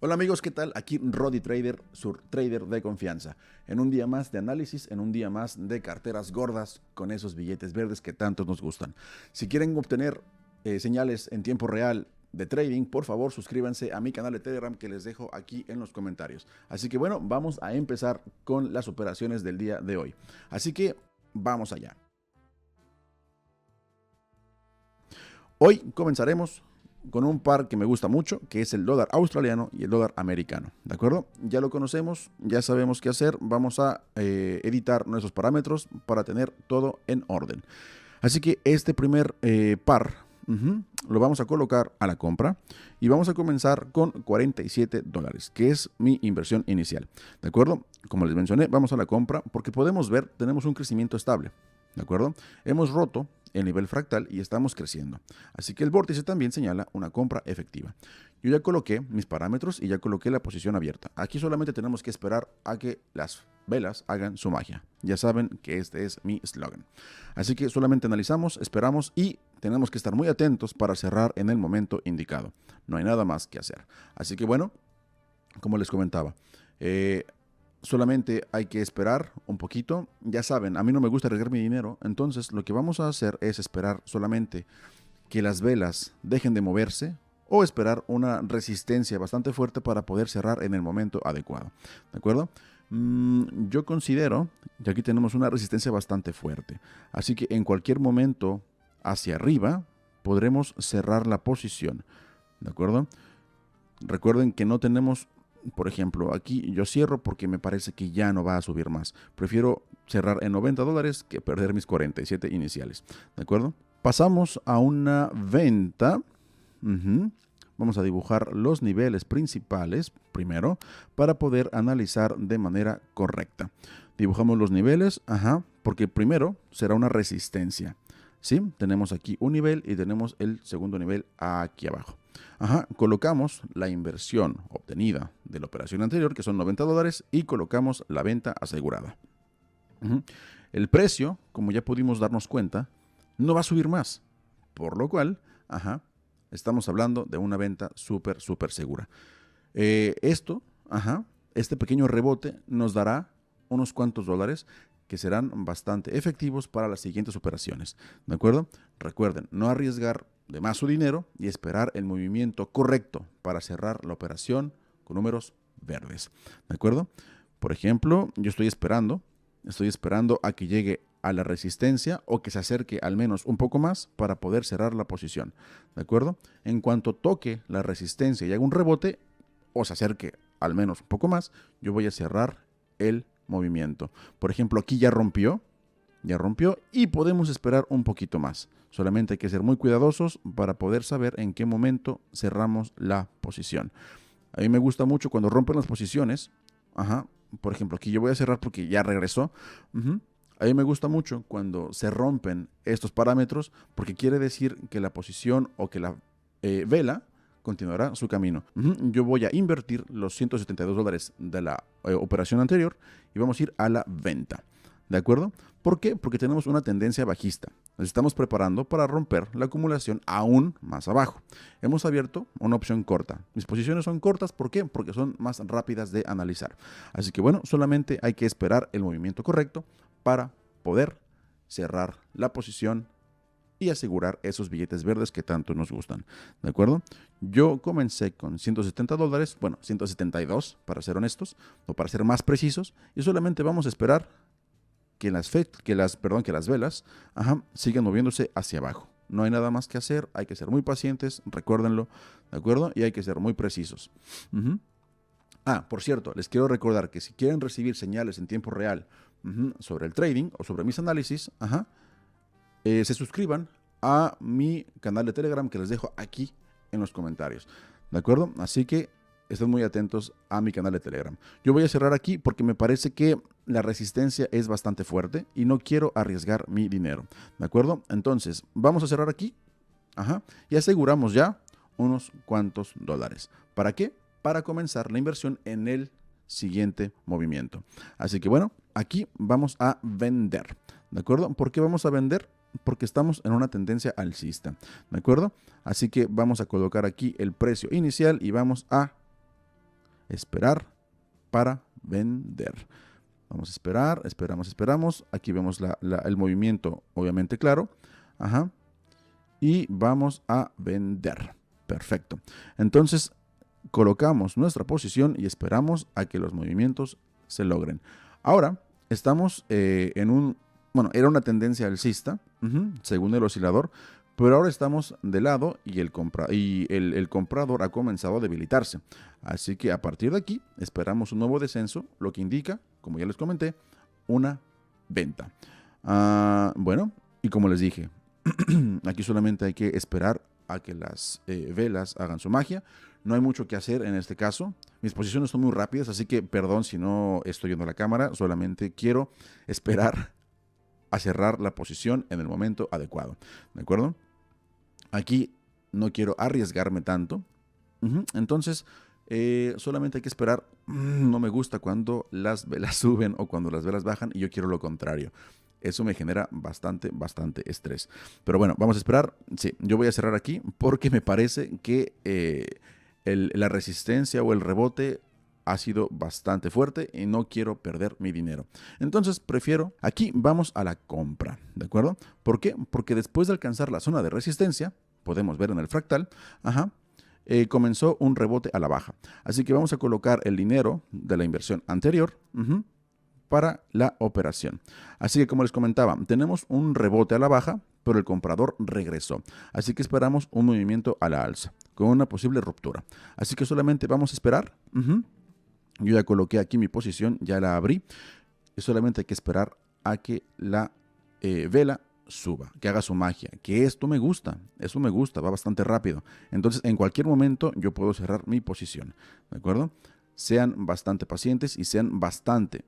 Hola amigos, ¿qué tal? Aquí Roddy Trader, su trader de confianza. En un día más de análisis, en un día más de carteras gordas con esos billetes verdes que tanto nos gustan. Si quieren obtener señales en tiempo real de trading, por favor suscríbanse a mi canal de Telegram que les dejo aquí en los comentarios. Así que bueno, vamos a empezar con las operaciones del día de hoy. Así que vamos allá. Hoy comenzaremos con un par que me gusta mucho, que es el dólar australiano y el dólar americano, ¿de acuerdo? Ya lo conocemos, ya sabemos qué hacer, vamos a editar nuestros parámetros para tener todo en orden. Así que este primer par lo vamos a colocar a la compra y vamos a comenzar con $47, que es mi inversión inicial, ¿de acuerdo? Como les mencioné, vamos a la compra porque podemos ver, tenemos un crecimiento estable, ¿de acuerdo? Hemos roto el nivel fractal y estamos creciendo. Así que el vórtice también señala una compra efectiva. Yo ya coloqué mis parámetros y ya coloqué la posición abierta. Aquí solamente tenemos que esperar a que las velas hagan su magia. Ya saben que este es mi eslogan. Así que solamente analizamos, esperamos y tenemos que estar muy atentos para cerrar en el momento indicado. No hay nada más que hacer. Así que bueno, como les comentaba, solamente hay que esperar un poquito. Ya saben, a mí no me gusta arriesgar mi dinero, entonces lo que vamos a hacer es esperar solamente que las velas dejen de moverse o esperar una resistencia bastante fuerte para poder cerrar en el momento adecuado. ¿De acuerdo? Yo considero que aquí tenemos una resistencia bastante fuerte, así que en cualquier momento hacia arriba podremos cerrar la posición. ¿De acuerdo? Recuerden que no tenemos, por ejemplo, aquí yo cierro porque me parece que ya no va a subir más. Prefiero cerrar en $90 que perder mis 47 iniciales. ¿De acuerdo? Pasamos a una venta. Vamos a dibujar los niveles principales primero para poder analizar de manera correcta. Dibujamos los niveles, porque primero será una resistencia. ¿Sí? Tenemos aquí un nivel y tenemos el segundo nivel aquí abajo. Colocamos la inversión obtenida de la operación anterior, que son $90, y colocamos la venta asegurada. El precio, como ya pudimos darnos cuenta, no va a subir más, por lo cual, estamos hablando de una venta súper segura. Este pequeño rebote nos dará unos cuantos dólares que serán bastante efectivos para las siguientes operaciones, ¿de acuerdo? Recuerden, no arriesgar de más su dinero y esperar el movimiento correcto para cerrar la operación con números verdes, ¿de acuerdo? Por ejemplo, yo estoy esperando a que llegue a la resistencia o que se acerque al menos un poco más para poder cerrar la posición, ¿de acuerdo? En cuanto toque la resistencia y haga un rebote o se acerque al menos un poco más, yo voy a cerrar el movimiento. Por ejemplo, aquí ya rompió y podemos esperar un poquito más. Solamente hay que ser muy cuidadosos para poder saber en qué momento cerramos la posición. A mí me gusta mucho cuando rompen las posiciones. Por ejemplo, aquí yo voy a cerrar porque ya regresó. A mí me gusta mucho cuando se rompen estos parámetros porque quiere decir que la posición o que la vela continuará su camino. Yo voy a invertir los $172 de la operación anterior y vamos a ir a la venta. ¿De acuerdo? ¿Por qué? Porque tenemos una tendencia bajista. Nos estamos preparando para romper la acumulación aún más abajo. Hemos abierto una opción corta. Mis posiciones son cortas, ¿por qué? Porque son más rápidas de analizar. Así que bueno, solamente hay que esperar el movimiento correcto para poder cerrar la posición y asegurar esos billetes verdes que tanto nos gustan, ¿de acuerdo? Yo comencé con $170, bueno, 172 para ser honestos, o para ser más precisos, y solamente vamos a esperar que las velas sigan moviéndose hacia abajo. No hay nada más que hacer, hay que ser muy pacientes, recuérdenlo, ¿de acuerdo? Y hay que ser muy precisos. Por cierto, les quiero recordar que si quieren recibir señales en tiempo real sobre el trading o sobre mis análisis, se suscriban a mi canal de Telegram que les dejo aquí en los comentarios, ¿de acuerdo? Así que estén muy atentos a mi canal de Telegram. Yo voy a cerrar aquí porque me parece que la resistencia es bastante fuerte y no quiero arriesgar mi dinero, ¿de acuerdo? Entonces, vamos a cerrar aquí, y aseguramos ya unos cuantos dólares. ¿Para qué? Para comenzar la inversión en el siguiente movimiento. Así que bueno, aquí vamos a vender, ¿de acuerdo? ¿Por qué vamos a vender? Porque estamos en una tendencia alcista, ¿de acuerdo? Así que vamos a colocar aquí el precio inicial y vamos a esperar para vender. Vamos a esperar, esperamos. Aquí vemos el movimiento, obviamente claro. Ajá. Y vamos a vender. Perfecto. Entonces, colocamos nuestra posición y esperamos a que los movimientos se logren. Ahora, estamos bueno, era una tendencia alcista, según el oscilador, pero ahora estamos de lado y el comprador ha comenzado a debilitarse. Así que a partir de aquí esperamos un nuevo descenso, lo que indica, como ya les comenté, una venta. Bueno, y como les dije, aquí solamente hay que esperar a que las velas hagan su magia. No hay mucho que hacer en este caso. Mis posiciones son muy rápidas, así que perdón si no estoy viendo la cámara. Solamente quiero esperar a cerrar la posición en el momento adecuado. ¿De acuerdo? Aquí no quiero arriesgarme tanto. Entonces, solamente hay que esperar. No me gusta cuando las velas suben o cuando las velas bajan y yo quiero lo contrario. Eso me genera bastante estrés. Pero bueno, vamos a esperar. Sí, yo voy a cerrar aquí porque me parece que la resistencia o el rebote ha sido bastante fuerte y no quiero perder mi dinero. Entonces prefiero, aquí vamos a la compra, ¿de acuerdo? ¿Por qué? Porque después de alcanzar la zona de resistencia, podemos ver en el fractal, comenzó un rebote a la baja. Así que vamos a colocar el dinero de la inversión anterior para la operación. Así que como les comentaba, tenemos un rebote a la baja, pero el comprador regresó. Así que esperamos un movimiento a la alza, con una posible ruptura. Así que solamente vamos a esperar. Yo ya coloqué aquí mi posición, ya la abrí. Y solamente hay que esperar a que la vela suba, que haga su magia. Que esto me gusta, eso me gusta, va bastante rápido. Entonces, en cualquier momento yo puedo cerrar mi posición, ¿de acuerdo? Sean bastante pacientes y sean bastante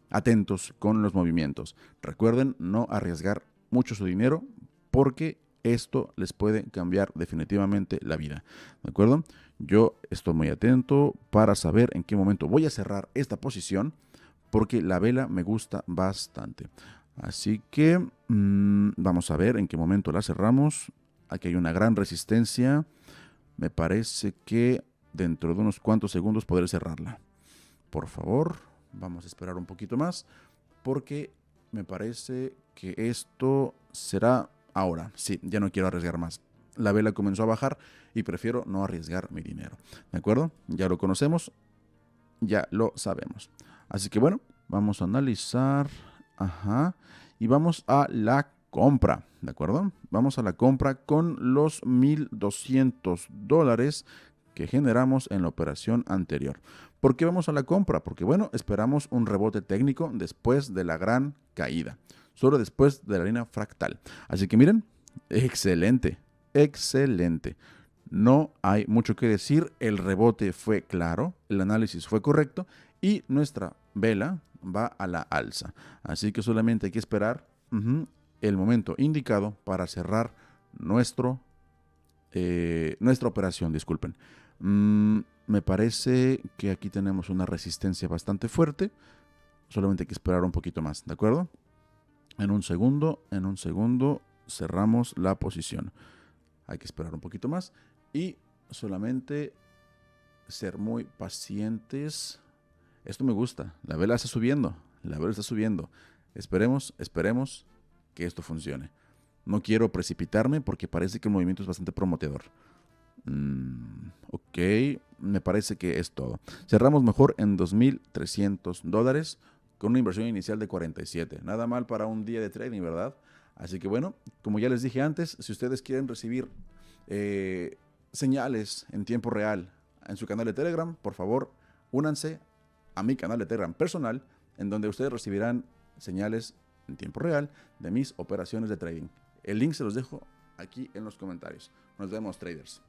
atentos con los movimientos. Recuerden no arriesgar mucho su dinero porque esto les puede cambiar definitivamente la vida, ¿de acuerdo? Yo estoy muy atento para saber en qué momento voy a cerrar esta posición porque la vela me gusta bastante. Así que vamos a ver en qué momento la cerramos. Aquí hay una gran resistencia. Me parece que dentro de unos cuantos segundos podré cerrarla. Por favor, vamos a esperar un poquito más porque me parece que esto será ahora. Sí, ya no quiero arriesgar más. La vela comenzó a bajar y prefiero no arriesgar mi dinero. ¿De acuerdo? Ya lo conocemos, ya lo sabemos. Así que bueno, vamos a analizar. Y vamos a la compra. ¿De acuerdo? Vamos a la compra con los $1,200 que generamos en la operación anterior. ¿Por qué vamos a la compra? Porque bueno, esperamos un rebote técnico después de la gran caída. Solo después de la línea fractal. Así que miren, excelente. No hay mucho que decir. El rebote fue claro, el análisis fue correcto y nuestra vela va a la alza. Así que solamente hay que esperar el momento indicado para cerrar nuestra operación. Disculpen. Me parece que aquí tenemos una resistencia bastante fuerte. Solamente hay que esperar un poquito más, ¿de acuerdo? En un segundo cerramos la posición. Hay que esperar un poquito más y solamente ser muy pacientes. Esto me gusta. La vela está subiendo. Esperemos que esto funcione. No quiero precipitarme porque parece que el movimiento es bastante prometedor. Ok, me parece que es todo. Cerramos mejor en $2,300 con una inversión inicial de 47. Nada mal para un día de trading, ¿verdad? Así que bueno, como ya les dije antes, si ustedes quieren recibir señales en tiempo real en su canal de Telegram, por favor, únanse a mi canal de Telegram personal, en donde ustedes recibirán señales en tiempo real de mis operaciones de trading. El link se los dejo aquí en los comentarios. Nos vemos, traders.